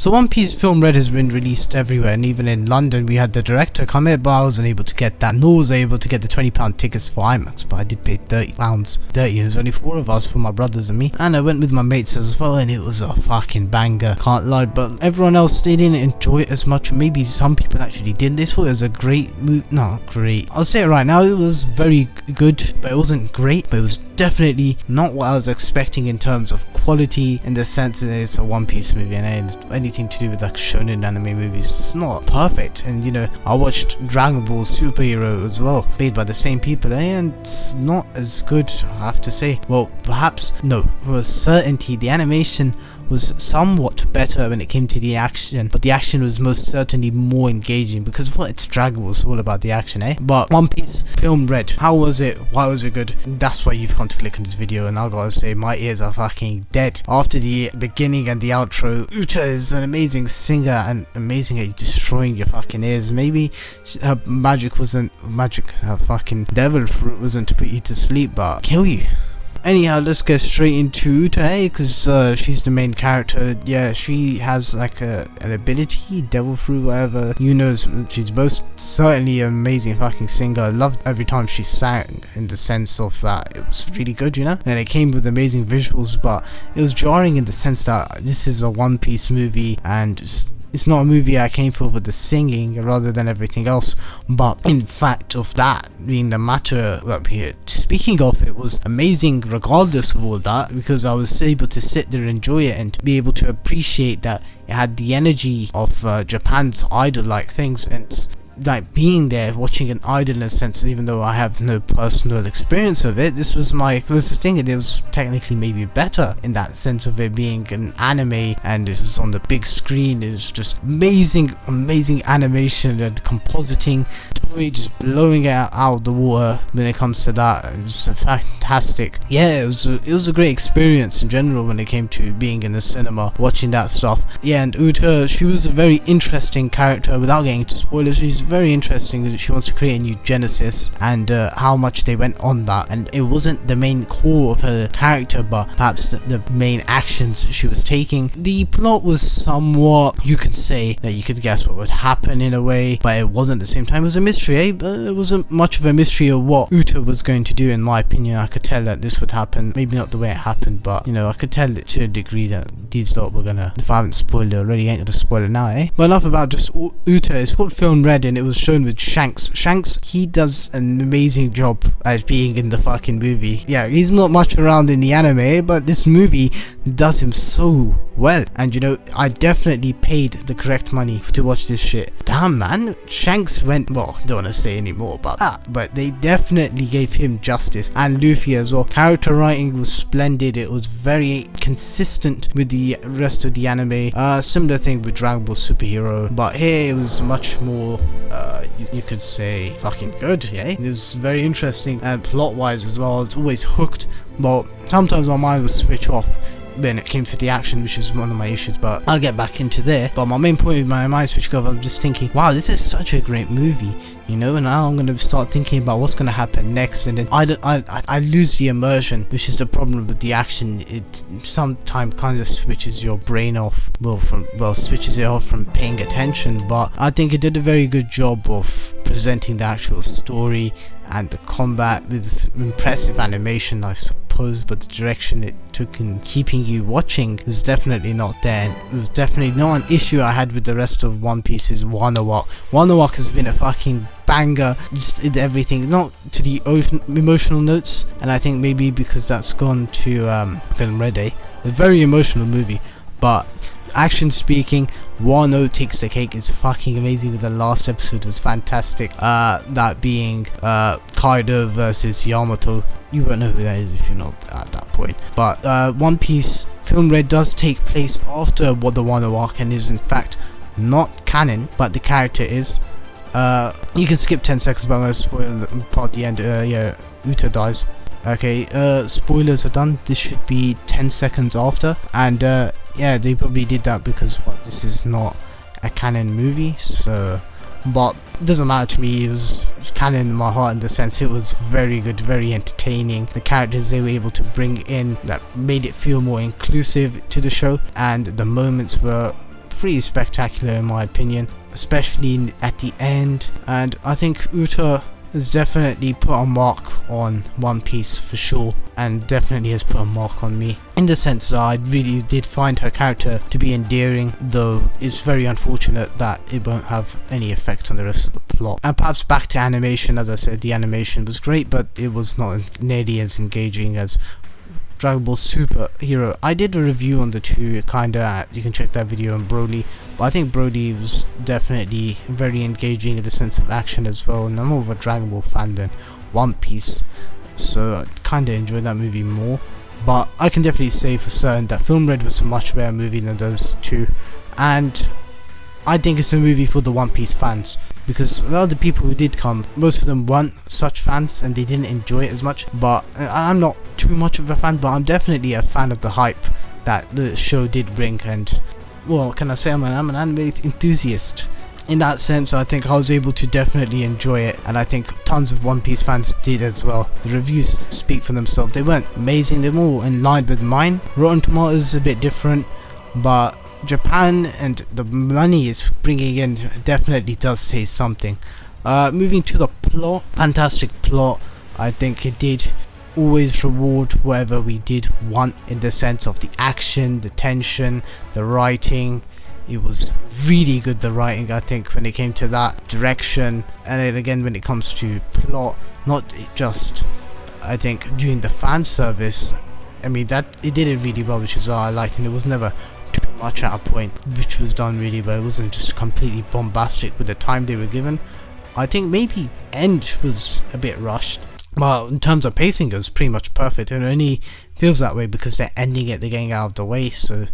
So One Piece Film Red has been released everywhere, and even in London we had the director come here, but I wasn't able to get that, nor was I able to get the £20 tickets for IMAX, but I did pay £30. 30, it was only 4 of us, for my brothers and me, and I went with my mates as well, and it was a fucking banger, can't lie. But everyone else, they didn't enjoy it as much. Maybe some people actually did. They thought it was a great movie. Not great, I'll say it right now, it was very good, but it wasn't great, but it was definitely not what I was expecting in terms of quality, in the sense that it's a One Piece movie, and anything to do with like shonen anime movies, it's not perfect. And you know, I watched Dragon Ball Superhero as well, made by the same people, and it's not as good, I have to say. Well, perhaps, no, for a certainty, the animation was somewhat better when it came to the action, but the action was most certainly more engaging, because what, it's Dragon Ball, it's all about the action, eh? But One Piece Film Red, how was it? Why was it good? That's why you've come to click on this video, and I gotta say, my ears are fucking dead. After the beginning and the outro, Uta is an amazing singer and amazing at destroying your fucking ears. Maybe her magic wasn't magic, her fucking devil fruit wasn't to put you to sleep, but kill you. Anyhow, let's get straight into Uta, because she's the main character. Yeah, she has like an ability, devil fruit, whatever. You know, she's most certainly an amazing fucking singer. I loved every time she sang, in the sense of that it was really good, you know. And it came with amazing visuals, but it was jarring in the sense that this is a One Piece movie, and it's not a movie I came for the singing rather than everything else. But in fact of that being the matter up here, speaking of, it was amazing regardless of all that, because I was able to sit there and enjoy it and be able to appreciate that it had the energy of Japan's idol-like things, and like being there watching an idol, in a sense, even though I have no personal experience of it, this was my closest thing, and it was technically maybe better in that sense of it being an anime, and it was on the big screen. It was just amazing animation and compositing, totally just blowing it out of the water when it comes to that. It was fantastic. Yeah, it was a great experience in general when it came to being in the cinema watching that stuff. Yeah, and Uta, she was a very interesting character. Without getting into spoilers, she's very interesting. She wants to create a new Genesis, and how much they went on that, and it wasn't the main core of her character, but perhaps the main actions she was taking. The plot was somewhat, you could say that you could guess what would happen in a way, but it wasn't at the same time. It was a mystery, eh? But it wasn't much of a mystery of what Uta was going to do. In my opinion, I could tell that this would happen, maybe not the way it happened, but you know, I could tell it to a degree that these lot were gonna, if I haven't spoiled it already, ain't gonna spoil it now, eh? But enough about just Uta. It's called Film Red, and it was shown with Shanks. Shanks, he does an amazing job as being in the fucking movie. Yeah, he's not much around in the anime, but this movie does him so well, and you know, I definitely paid the correct money to watch this shit. Damn, man, Shanks went, well, don't want to say any more about that, but they definitely gave him justice, and Luffy as well. Character writing was splendid. It was very consistent with the rest of the anime. Similar thing with Dragon Ball Superhero, but here it was much more you could say fucking good. Yeah, it was very interesting, and plot wise as well, I was always hooked, but sometimes my mind would switch off when it came to the action, which is one of my issues, but I'll get back into there. But my main point with my mind switching off, I'm just thinking, wow, this is such a great movie, you know, and now I'm going to start thinking about what's going to happen next, and then I lose the immersion, which is the problem with the action. It sometimes kind of switches your brain off, switches it off from paying attention. But I think it did a very good job of presenting the actual story and the combat with impressive animation, I suppose, but the direction it took in keeping you watching was definitely not there, and it was definitely not an issue I had with the rest of One Piece's Wano Walk. Wano Walk has been a fucking banger, just in everything, not to the emotional notes, and I think maybe because that's gone to Film Red, a very emotional movie, but action speaking, Wano takes the cake. Is fucking amazing. The last episode was fantastic, that being Kaido versus Yamato. You won't know who that is if you're not at that point, but One Piece Film Red does take place after what the Wano arc, and is in fact not canon, but the character is. You can skip 10 seconds, but I'm gonna spoil the part at the end. Yeah, Uta dies. Okay, spoilers are done. This should be 10 seconds after, and yeah, they probably did that because this is not a canon movie, so, but it doesn't matter to me. It was canon in my heart, in the sense it was very good, very entertaining. The characters they were able to bring in that made it feel more inclusive to the show, and the moments were pretty spectacular in my opinion, especially at the end. And I think Uta has definitely put a mark on One Piece for sure, and definitely has put a mark on me, in the sense that I really did find her character to be endearing, though it's very unfortunate that it won't have any effect on the rest of the plot. And perhaps back to animation, as I said, the animation was great, but it was not nearly as engaging as Dragon Ball Super Hero. I did a review on the two, kinda, you can check that video on Broly, but I think Broly was definitely very engaging in the sense of action as well, and I'm more of a Dragon Ball fan than One Piece, so I kinda enjoyed that movie more. But I can definitely say for certain that Film Red was a much better movie than those two, and I think it's a movie for the One Piece fans, because a lot of the people who did come, most of them weren't such fans and they didn't enjoy it as much. But I'm not too much of a fan, but I'm definitely a fan of the hype that the show did bring. And well, can I say I'm an anime enthusiast. In that sense, I think I was able to definitely enjoy it, and I think tons of One Piece fans did as well. The reviews speak for themselves. They weren't amazing, they're more in line with mine. Rotten Tomatoes is a bit different, but Japan and the money is bringing in definitely does say something. Moving to the plot, fantastic plot. I think it did always reward whatever we did want, in the sense of the action, the tension, the writing. It was really good, the writing, I think, when it came to that direction. And then again, when it comes to plot, not just, I think, during the fan service, I mean, that it did it really well, which is what I liked, and it was never too much at a point, which was done really well. It wasn't just completely bombastic with the time they were given. I think maybe end was a bit rushed, but in terms of pacing, it was pretty much perfect. It only feels that way because they're ending it, they're getting out of the way, so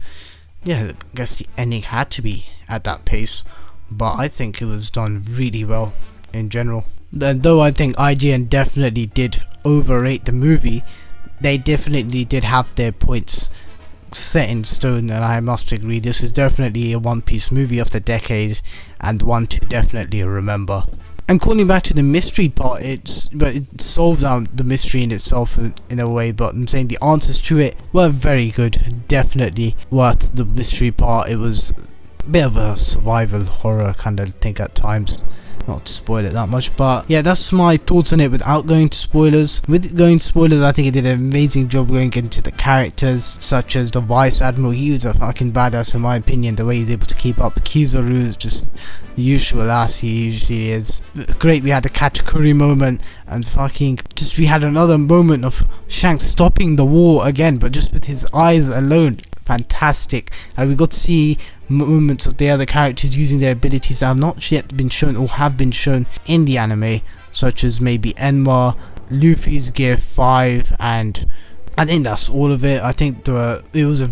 yeah, I guess the ending had to be at that pace. But I think it was done really well in general. Though I think IGN definitely did overrate the movie, they definitely did have their points set in stone, and I must agree, this is definitely a One Piece movie of the decade, and one to definitely remember. And calling back to the mystery part, it solves out the mystery in itself in a way, but I'm saying the answers to it were very good, definitely worth the mystery part. It was a bit of a survival horror kind of thing at times. Not to spoil it that much, but yeah, that's my thoughts on it without going to spoilers. With going to spoilers, I think it did an amazing job going into the characters, such as the Vice Admiral. He was a fucking badass in my opinion, the way he's able to keep up. Kizaru is just the usual ass he usually is. Great, we had a Katakuri moment, and fucking just we had another moment of Shanks stopping the war again, but just with his eyes alone. Fantastic. And we got to see moments of the other characters using their abilities that have not yet been shown or have been shown in the anime, such as maybe Enma, Luffy's Gear 5, and I think that's all of it. I think it was a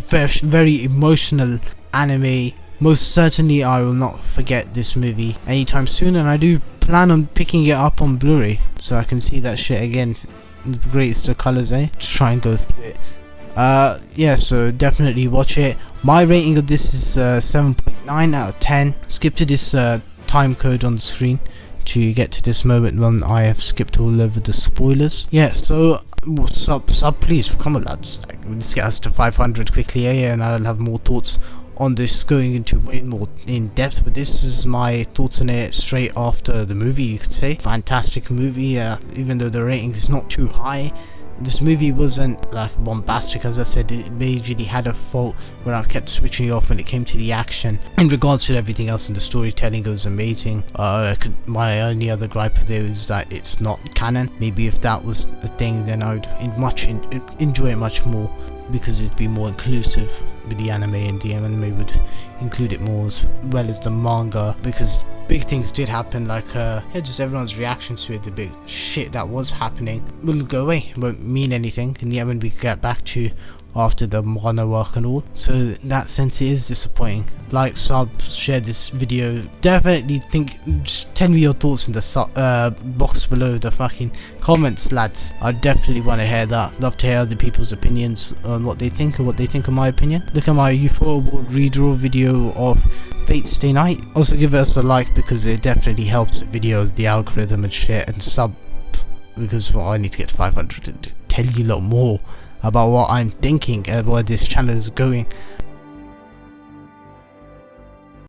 very emotional anime. Most certainly I will not forget this movie anytime soon, and I do plan on picking it up on Blu-ray so I can see that shit again in the greatest of colours, just try and go through it. Yeah, so definitely watch it. My rating of this is 7.9 out of 10. Skip to this time code on the screen to get to this moment when I have skipped all over the spoilers. Yeah, so sub please, come on lads, let's get us to 500 quickly, and I'll have more thoughts on this, going into way more in depth. But this is my thoughts on it straight after the movie, you could say. Fantastic movie, even though the rating is not too high. This movie wasn't like bombastic, as I said. It majorly had a fault where I kept switching off when it came to the action. In regards to everything else in the storytelling, it was amazing. My only other gripe there is that it's not canon. Maybe if that was a thing, then I would enjoy it much more, because it'd be more inclusive with the anime, and the anime would include it more as well as the manga, because big things did happen, like just everyone's reactions to it, the big shit that was happening will go away, won't mean anything in the end when we get back to after the mono arc and all. So in that sense it is disappointing. Like, sub, share this video, definitely just tell me your thoughts in the box below, the fucking comments lads. I definitely want to hear that. Love to hear other people's opinions on what they think and what they think of my opinion. Look at my Ufotable redraw video of Fate Stay Night. Also give us a like, because it definitely helps the video, the algorithm and shit, and sub, because I need to get to 500 to tell you a lot more about what I'm thinking and where this channel is going.